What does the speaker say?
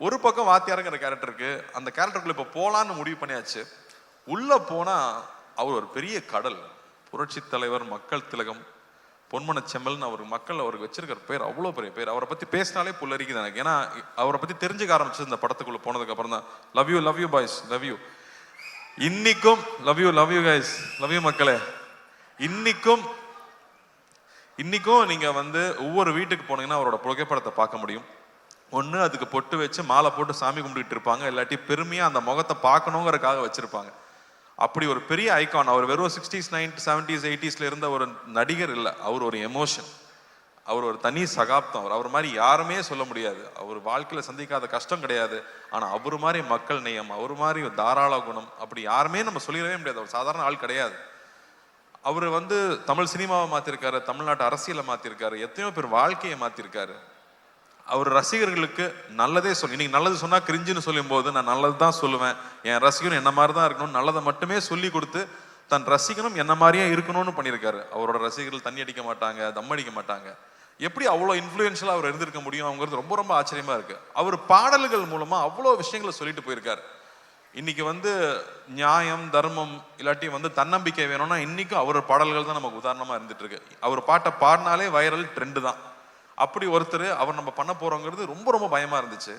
ஒரு பக்கம் வாத்தியாருங்கிற கேரக்டர் இருக்கு. அந்த கேரக்டருக்குள்ள இப்ப போலான்னு முடிவு பண்ணியாச்சு. உள்ள போனா அவர் ஒரு பெரிய கடல். புரட்சி தலைவர், மக்கள் திலகம், பொன்மன செம்மல்னு அவர் மக்கள் அவருக்கு வச்சிருக்கிற பேர் அவ்வளோ பெரிய பேர். அவரை பத்தி பேசினாலே புல்லரிக்குது எனக்கு. ஏன்னா அவரை பத்தி தெரிஞ்சுக்க ஆரம்பிச்சது இந்த படத்துக்குள்ள போனதுக்கு அப்புறம் தான். Love you boys, love you. இன்னைக்கும் love you guys, love you மக்களே. இன்னைக்கும் நீங்க வந்து ஒவ்வொரு வீட்டுக்கு போனீங்கன்னா அவரோட புகைப்படத்தை பார்க்க முடியும். ஒன்று அதுக்கு பொட்டு வச்சு மாலை போட்டு சாமி கும்பிட்டு இருப்பாங்க, இல்லாட்டி பெருமையா அந்த முகத்தை பார்க்கணுங்கிறதுக்காக வச்சிருப்பாங்க. அப்படி ஒரு பெரிய ஐகான். அவர் வெறும் 60s 90s 70s 80s இருந்த ஒரு நடிகர் இல்லை, அவர் ஒரு எமோஷன், அவர் ஒரு தனி சகாப்தம். அவர் மாதிரி யாருமே சொல்ல முடியாது. அவர் வாழ்க்கையில சந்திக்காத கஷ்டம் கிடையாது. ஆனா அவர் மாதிரி மக்கள் நேயம், அவர் மாதிரி தாராள குணம் அப்படி யாருமே நம்ம சொல்லிடவே முடியாது. அவர் சாதாரண ஆள் கிடையாது. அவர் வந்து தமிழ் சினிமாவை மாத்திருக்காரு, தமிழ்நாட்டு அரசியலை மாத்திருக்காரு, எத்தனையோ பேர் வாழ்க்கையை மாத்திருக்காரு. அவர் ரசிகர்களுக்கு நல்லதே சொல்லி, இன்னைக்கு நல்லது சொன்னா கிரிஞ்சுன்னு சொல்லும் போது நான் நல்லது தான் சொல்லுவேன், என் ரசிகனும் என்ன மாதிரி தான் இருக்கணும், நல்லதை மட்டுமே சொல்லி கொடுத்து தன் ரசிகனும் என்ன மாதிரியே இருக்கணும்னு பண்ணியிருக்காரு. அவரோட ரசிகர்கள் தண்ணி அடிக்க மாட்டாங்க, தம் அடிக்க மாட்டாங்க. எப்படி அவ்வளோ இன்ஃப்ளூயன்ஷியலாக அவர் இருந்திருக்க முடியும் அவங்கிறது ரொம்ப ரொம்ப ஆச்சரியமா இருக்கு. அவர் பாடல்கள் மூலமா அவ்வளோ விஷயங்களை சொல்லிட்டு போயிருக்காரு. இன்னைக்கு வந்து நியாயம் தர்மம் இல்லாட்டி வந்து தன்னம்பிக்கை வேணும்னா இன்னைக்கும் அவர் பாடல்கள் தான் நமக்கு உதாரணமா இருந்துட்டு இருக்கு. அவர் பாட்டை பாடினாலே வைரல் ட்ரெண்டு தான். அப்படி ஒருத்தர் அவர் நம்ம பண்ண போறோங்கிறது ரொம்ப ரொம்ப பயமா இருந்துச்சு.